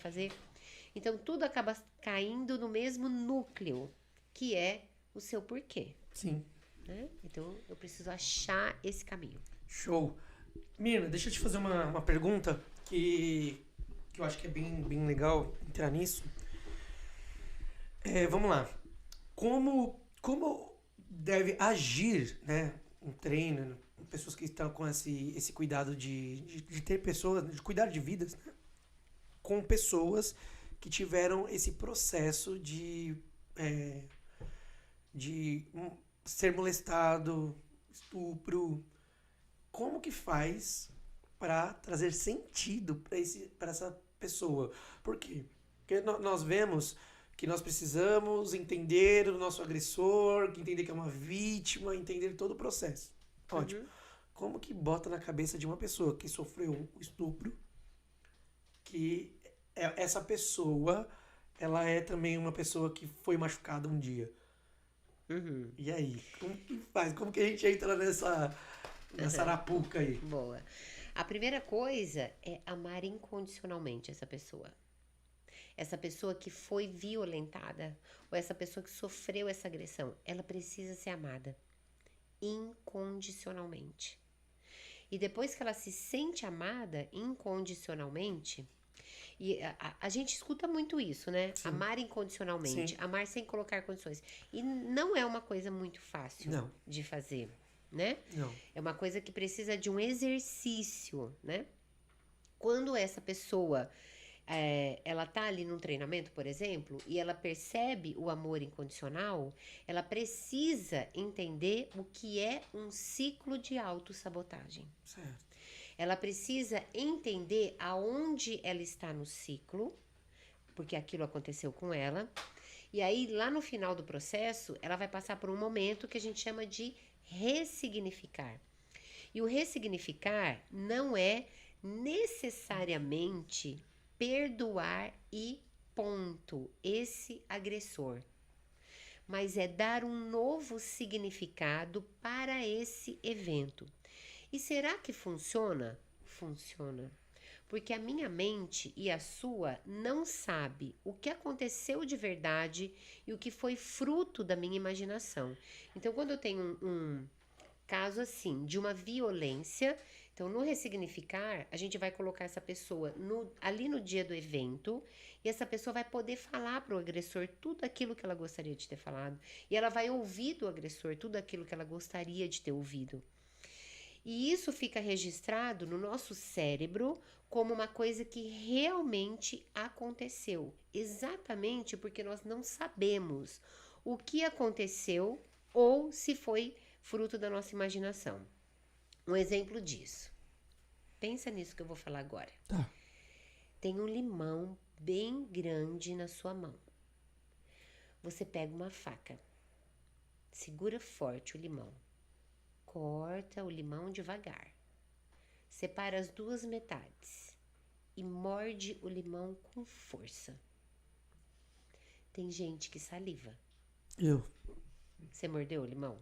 fazer. Então, tudo acaba caindo no mesmo núcleo, que é o seu porquê. Sim. Né? Então, eu preciso achar esse caminho. Show. Mirna, deixa eu te fazer uma pergunta que eu acho que é bem legal entrar nisso. Vamos lá. Como deve agir, né, um treino, pessoas que estão com esse cuidado de ter pessoas, de cuidar de vidas, né, com pessoas que tiveram esse processo de ser molestado, estupro. Como que faz para trazer sentido para essa pessoa? Por quê? Porque nós vemos que nós precisamos entender o nosso agressor, entender que é uma vítima, entender todo o processo. Ótimo. Uhum. Como que bota na cabeça de uma pessoa que sofreu um estupro, que essa pessoa, ela é também uma pessoa que foi machucada um dia? Uhum. E aí? Como que faz? Como que a gente entra nessa arapuca aí? Boa. A primeira coisa é amar incondicionalmente essa pessoa. Essa pessoa que foi violentada, ou essa pessoa que sofreu essa agressão, ela precisa ser amada incondicionalmente. E depois que ela se sente amada incondicionalmente, e a gente escuta muito isso, né? Sim. Amar incondicionalmente, Sim. amar sem colocar condições. E não é uma coisa muito fácil Não. de fazer, né? Não. É uma coisa que precisa de um exercício, né? Quando essa pessoa ela tá ali num treinamento, por exemplo, e ela percebe o amor incondicional, ela precisa entender o que é um ciclo de autossabotagem. Certo. Ela precisa entender aonde ela está no ciclo, porque aquilo aconteceu com ela. E aí, lá no final do processo, ela vai passar por um momento que a gente chama de ressignificar. E o ressignificar não é necessariamente perdoar e ponto esse agressor, mas é dar um novo significado para esse evento. E será que funciona? Funciona. Porque a minha mente e a sua não sabe o que aconteceu de verdade e o que foi fruto da minha imaginação. Então, quando eu tenho um caso assim, de uma violência, então no ressignificar, a gente vai colocar essa pessoa ali no dia do evento e essa pessoa vai poder falar para o agressor tudo aquilo que ela gostaria de ter falado. E ela vai ouvir do agressor tudo aquilo que ela gostaria de ter ouvido. E isso fica registrado no nosso cérebro como uma coisa que realmente aconteceu. Exatamente porque nós não sabemos o que aconteceu ou se foi fruto da nossa imaginação. Um exemplo disso. Pensa nisso que eu vou falar agora. Tá. Tem um limão bem grande na sua mão. Você pega uma faca, segura forte o limão, corta o limão devagar, separa as duas metades e morde o limão com força. Tem gente que saliva. Eu. Você mordeu o limão?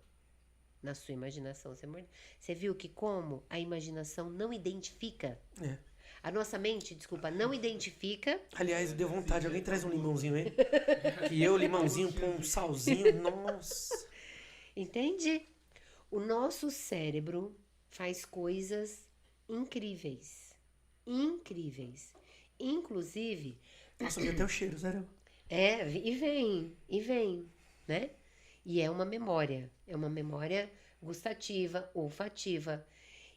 Na sua imaginação, você mordeu. Você viu que como a imaginação não identifica? É. A nossa mente, desculpa, não identifica. Aliás, deu vontade. Alguém traz um limãozinho aí? E eu, limãozinho com um salzinho. Nossa. Entende? O nosso cérebro faz coisas incríveis. Incríveis. Inclusive. Nossa, veio até o cheiro, sério. E vem, né? E é uma memória gustativa, olfativa.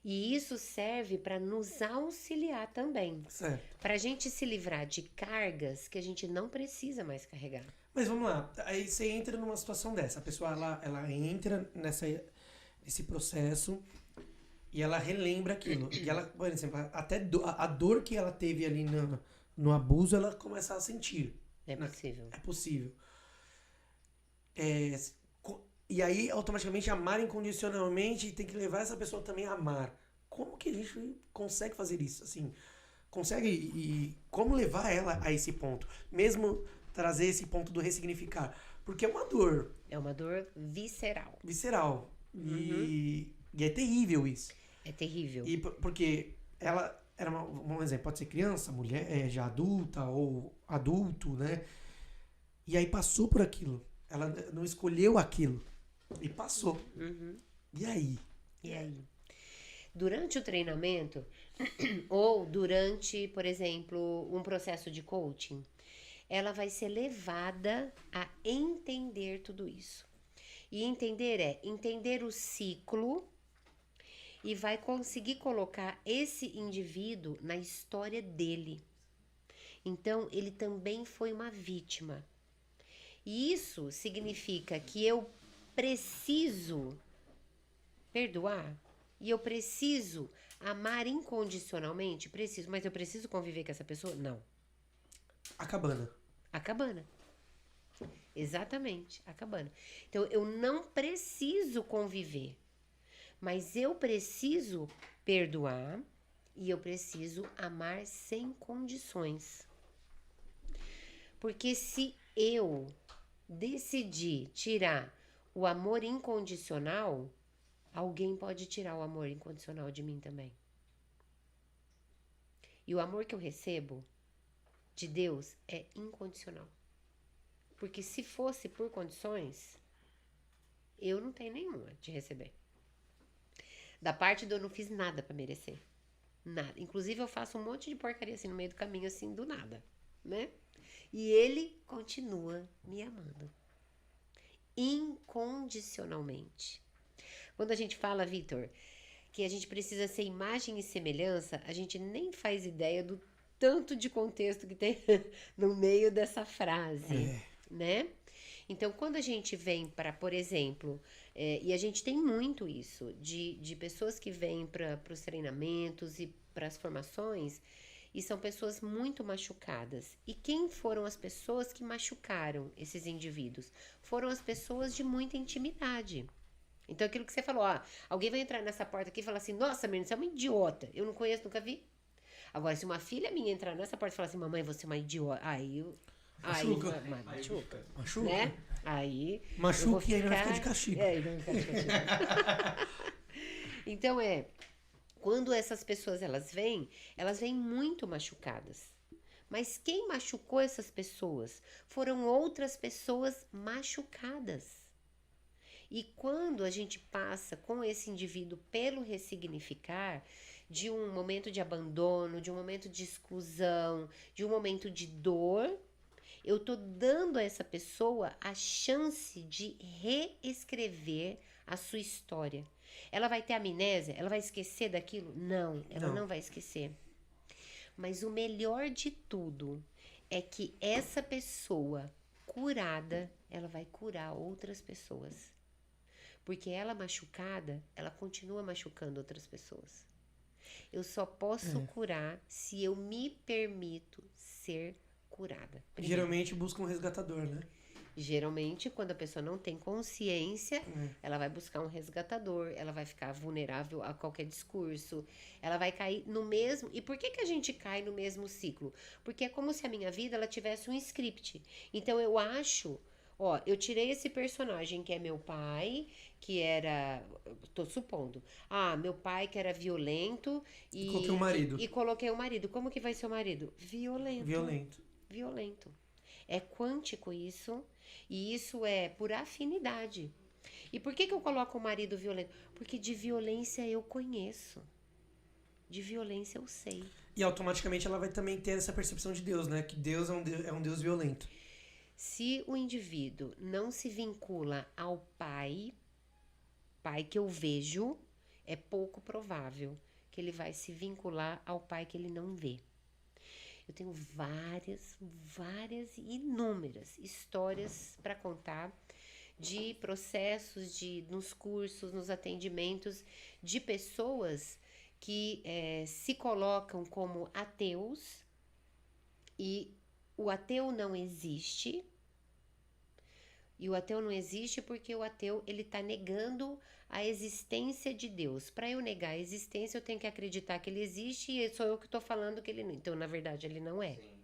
E isso serve para nos auxiliar também. Certo. Para a gente se livrar de cargas que a gente não precisa mais carregar. Mas vamos lá. Aí você entra numa situação dessa. A pessoa, ela entra nesse processo e ela relembra aquilo. E ela, por exemplo, até a dor que ela teve ali no abuso, ela começa a sentir. É possível. É possível. E aí, automaticamente, amar incondicionalmente tem que levar essa pessoa também a amar. Como que a gente consegue fazer isso? Assim, consegue e como levar ela a esse ponto? Mesmo trazer esse ponto do ressignificar. Porque é uma dor. É uma dor visceral. Visceral. E é terrível isso. É terrível. E porque ela era um exemplo, pode ser criança, mulher, já adulta ou adulto, né? E aí passou por aquilo. Ela não escolheu aquilo. E passou. Uhum. E aí? E aí? Durante o treinamento, ou durante, por exemplo, um processo de coaching, ela vai ser levada a entender tudo isso. E entender o ciclo e vai conseguir colocar esse indivíduo na história dele. Então, ele também foi uma vítima. E isso significa que eu preciso perdoar e eu preciso amar incondicionalmente? Preciso, mas eu preciso conviver com essa pessoa? Não. A cabana. A cabana. Exatamente, a cabana. Então, eu não preciso conviver, mas eu preciso perdoar e eu preciso amar sem condições. Porque se eu decidir tirar o amor incondicional, alguém pode tirar o amor incondicional de mim também. E o amor que eu recebo de Deus é incondicional. Porque se fosse por condições, eu não tenho nenhuma de receber. Da parte do eu não fiz nada pra merecer. Nada. Inclusive eu faço um monte de porcaria assim no meio do caminho, assim, do nada, né? E ele continua me amando. Incondicionalmente. Quando a gente fala, Vitor, que a gente precisa ser imagem e semelhança, a gente nem faz ideia do tanto de contexto que tem no meio dessa frase, né? Então, quando a gente vem para, por exemplo, e a gente tem muito isso, de pessoas que vêm para os treinamentos e para as formações, e são pessoas muito machucadas. E quem foram as pessoas que machucaram esses indivíduos? Foram as pessoas de muita intimidade. Então, aquilo que você falou, alguém vai entrar nessa porta aqui e falar assim, nossa, menina, você é uma idiota. Eu não conheço, nunca vi. Agora, se uma filha minha entrar nessa porta e falar assim, mamãe, você é uma idiota. Aí, machuca. Machuca. Né? Aí, machuca e aí vai ficar de castigo. Aí vai ficar de castigo. Então, quando essas pessoas elas vêm muito machucadas. Mas quem machucou essas pessoas? Foram outras pessoas machucadas. E quando a gente passa com esse indivíduo pelo ressignificar, de um momento de abandono, de um momento de exclusão, de um momento de dor, eu tô dando a essa pessoa a chance de reescrever a sua história. Ela vai ter amnésia? Ela vai esquecer daquilo? Não, ela não vai esquecer. Mas o melhor de tudo é que essa pessoa curada, ela vai curar outras pessoas. Porque ela machucada, ela continua machucando outras pessoas. Eu só posso curar se eu me permito ser curada. Primeiro. Geralmente busca um resgatador, né? Geralmente, quando a pessoa não tem consciência, ela vai buscar um resgatador, ela vai ficar vulnerável a qualquer discurso, ela vai cair no mesmo... E por que a gente cai no mesmo ciclo? Porque é como se a minha vida ela tivesse um script. Então, eu acho... eu tirei esse personagem que é meu pai, que era... Tô supondo. Meu pai que era violento e coloquei o marido. E coloquei o marido. Como que vai ser o marido? Violento. É quântico isso, e isso é por afinidade. E por que eu coloco o marido violento? Porque de violência eu conheço. De violência eu sei. E automaticamente ela vai também ter essa percepção de Deus, né? Que Deus é um Deus violento. Se o indivíduo não se vincula ao pai que eu vejo, é pouco provável que ele vai se vincular ao pai que ele não vê. Eu tenho várias e inúmeras histórias para contar de processos, nos cursos, nos atendimentos, de pessoas que se colocam como ateus e o ateu não existe. E o ateu não existe porque o ateu ele está negando a existência de Deus. Para eu negar a existência, eu tenho que acreditar que ele existe e sou eu que estou falando que ele não. Então, na verdade, ele não é. Sim.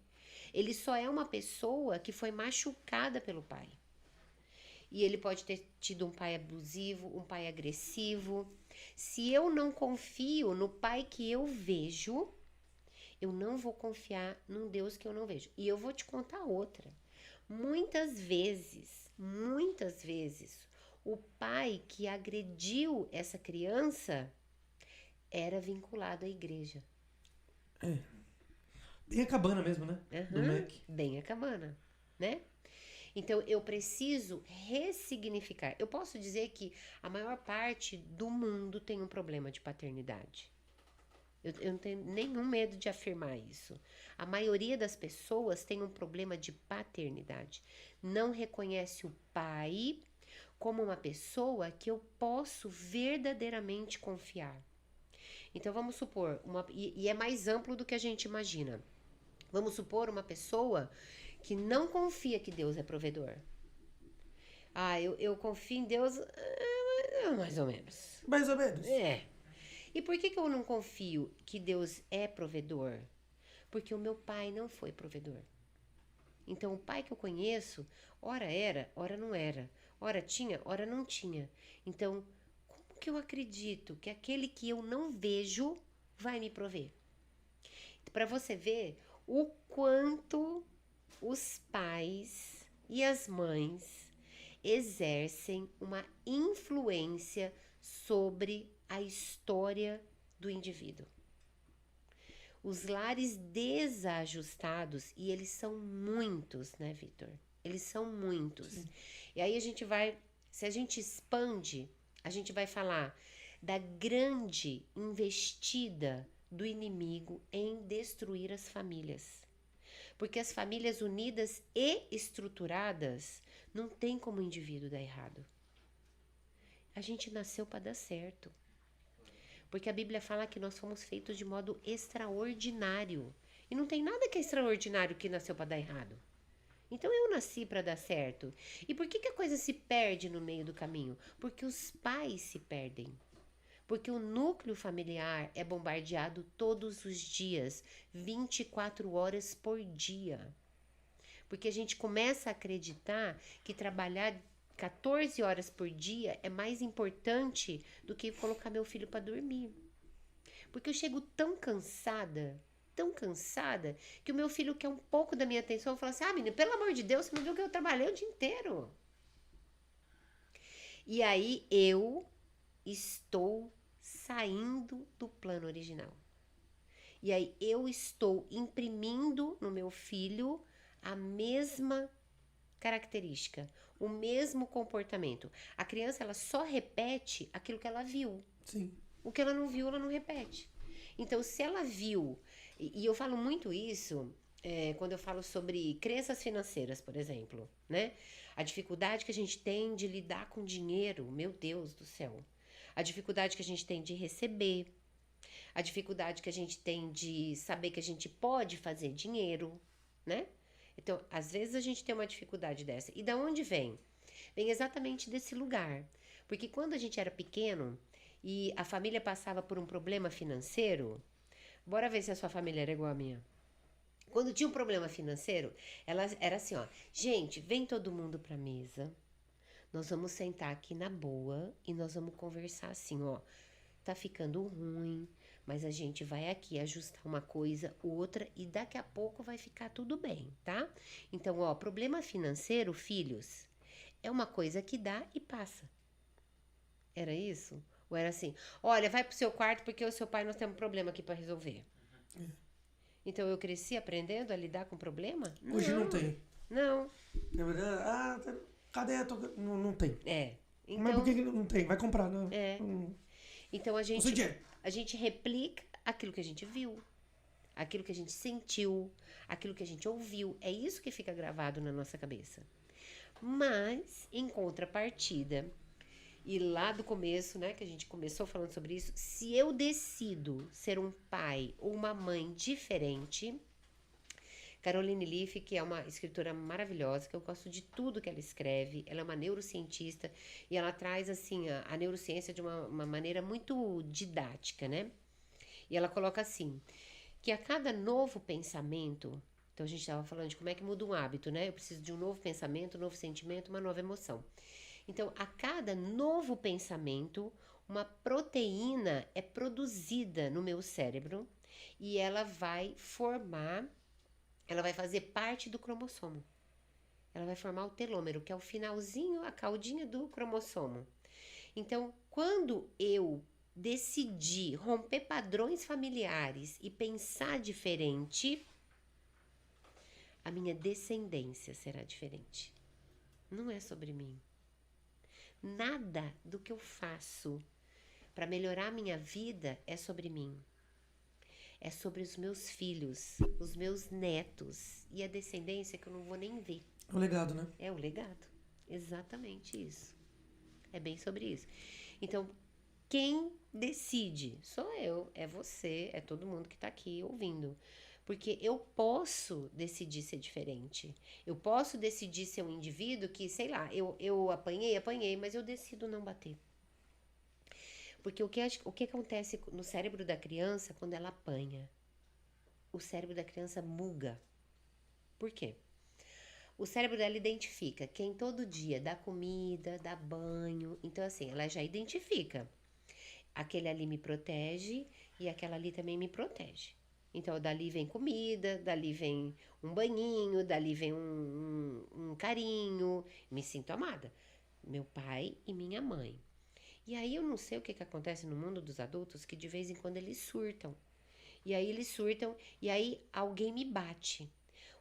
Ele só é uma pessoa que foi machucada pelo pai. E ele pode ter tido um pai abusivo, um pai agressivo. Se eu não confio no pai que eu vejo, Eu não vou confiar num Deus que eu não vejo. E eu vou te contar outra. Muitas vezes, o pai que agrediu essa criança era vinculado à igreja. Bem a cabana mesmo, né? Do Mac. Bem a cabana, né? Então, eu preciso ressignificar. Eu posso dizer que a maior parte do mundo tem um problema de paternidade. Eu não tenho nenhum medo de afirmar isso. A maioria das pessoas tem um problema de paternidade. Não reconhece o pai como uma pessoa que eu posso verdadeiramente confiar. Então, vamos supor, e é mais amplo do que a gente imagina. Vamos supor uma pessoa que não confia que Deus é provedor. Eu confio em Deus, mais ou menos. Mais ou menos. E por que eu não confio que Deus é provedor? Porque o meu pai não foi provedor. Então, o pai que eu conheço, ora era, ora não era. Ora tinha, ora não tinha. Então, como que eu acredito que aquele que eu não vejo vai me prover? Para você ver o quanto os pais e as mães exercem uma influência sobre a história do indivíduo. Os lares desajustados, e eles são muitos, né, Vitor? Eles são muitos. Sim. E aí se a gente expande, a gente vai falar da grande investida do inimigo em destruir as famílias. Porque as famílias unidas e estruturadas não tem como o indivíduo dar errado. A gente nasceu para dar certo. Porque a Bíblia fala que nós fomos feitos de modo extraordinário. E não tem nada que é extraordinário que nasceu para dar errado. Então eu nasci para dar certo. E por que a coisa se perde no meio do caminho? Porque os pais se perdem. Porque o núcleo familiar é bombardeado todos os dias, 24 horas por dia. Porque a gente começa a acreditar que trabalhar 14 horas por dia é mais importante do que colocar meu filho para dormir. Porque eu chego tão cansada, que o meu filho quer um pouco da minha atenção. Eu falo assim, menina, pelo amor de Deus, você não viu que eu trabalhei o dia inteiro? E aí eu estou saindo do plano original. E aí eu estou imprimindo no meu filho a mesma característica, o mesmo comportamento. A criança, ela só repete aquilo que ela viu. Sim. O que ela não viu, ela não repete. Então, se ela viu, e eu falo muito isso quando eu falo sobre crenças financeiras, por exemplo, né? A dificuldade que a gente tem de lidar com dinheiro, meu Deus do céu. A dificuldade que a gente tem de receber, a dificuldade que a gente tem de saber que a gente pode fazer dinheiro, né? Então, às vezes a gente tem uma dificuldade dessa. E da onde vem? Vem exatamente desse lugar. Porque quando a gente era pequeno e a família passava por um problema financeiro, bora ver se a sua família era igual a minha. Quando tinha um problema financeiro, ela era assim, ó, gente, vem todo mundo pra mesa, nós vamos sentar aqui na boa e nós vamos conversar assim, ó, tá ficando ruim, mas a gente vai aqui ajustar uma coisa, outra, e daqui a pouco vai ficar tudo bem, tá? Então, ó, problema financeiro, filhos, é uma coisa que dá e passa. Era isso? Ou era assim, olha, vai pro seu quarto porque o seu pai nós temos um problema aqui para resolver. Então, eu cresci aprendendo a lidar com problema? Hoje não tem. Não. Na verdade, cadê a tua... Não tem. Então, mas por que não tem? Vai comprar, não. Então, a gente replica aquilo que a gente viu, aquilo que a gente sentiu, aquilo que a gente ouviu. É isso que fica gravado na nossa cabeça. Mas, em contrapartida, e lá do começo, né, que a gente começou falando sobre isso, se eu decido ser um pai ou uma mãe diferente, Caroline Leaf, que é uma escritora maravilhosa, que eu gosto de tudo que ela escreve, ela é uma neurocientista e ela traz assim a neurociência de uma maneira muito didática, né? E ela coloca assim, que a cada novo pensamento, então a gente estava falando de como é que muda um hábito, né? Eu preciso de um novo pensamento, um novo sentimento, uma nova emoção. Então, a cada novo pensamento, uma proteína é produzida no meu cérebro e ela vai fazer parte do cromossomo. Ela vai formar o telômero, que é o finalzinho, a caudinha do cromossomo. Então, quando eu decidi romper padrões familiares e pensar diferente, a minha descendência será diferente. Não é sobre mim. Nada do que eu faço para melhorar a minha vida é sobre mim. É sobre os meus filhos, os meus netos e a descendência que eu não vou nem ver. O legado, né? É o legado. Exatamente isso. É bem sobre isso. Então, quem decide sou eu, é você, é todo mundo que está aqui ouvindo. Porque eu posso decidir ser diferente. Eu posso decidir ser um indivíduo que, sei lá, eu apanhei, mas eu decido não bater. Porque o que acontece no cérebro da criança quando ela apanha? O cérebro da criança buga. Por quê? O cérebro dela identifica quem todo dia dá comida, dá banho. Então, assim, ela já identifica. Aquele ali me protege e aquela ali também me protege. Então, dali vem comida, dali vem um banhinho, dali vem um carinho. Me sinto amada. Meu pai e minha mãe. E aí eu não sei o que acontece no mundo dos adultos, que de vez em quando eles surtam. E aí alguém me bate.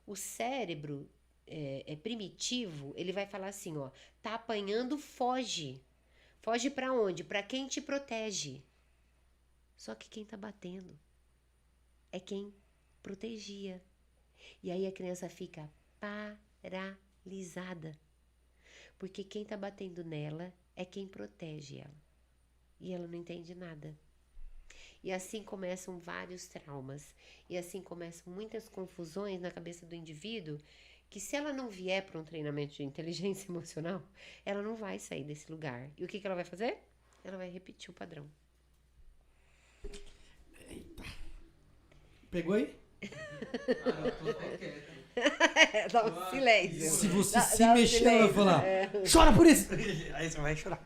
O cérebro primitivo, ele vai falar assim, ó, tá apanhando, foge. Foge pra onde? Pra quem te protege. Só que quem tá batendo é quem protegia. E aí a criança fica paralisada. Porque quem tá batendo nela é quem protege ela. E ela não entende nada. E assim começam vários traumas. E assim começam muitas confusões na cabeça do indivíduo, que se ela não vier para um treinamento de inteligência emocional, ela não vai sair desse lugar. E o que ela vai fazer? Ela vai repetir o padrão. Eita. Pegou aí? Dá um silêncio. Se você se mexer, ela vai falar, chora por isso! Aí você vai chorar.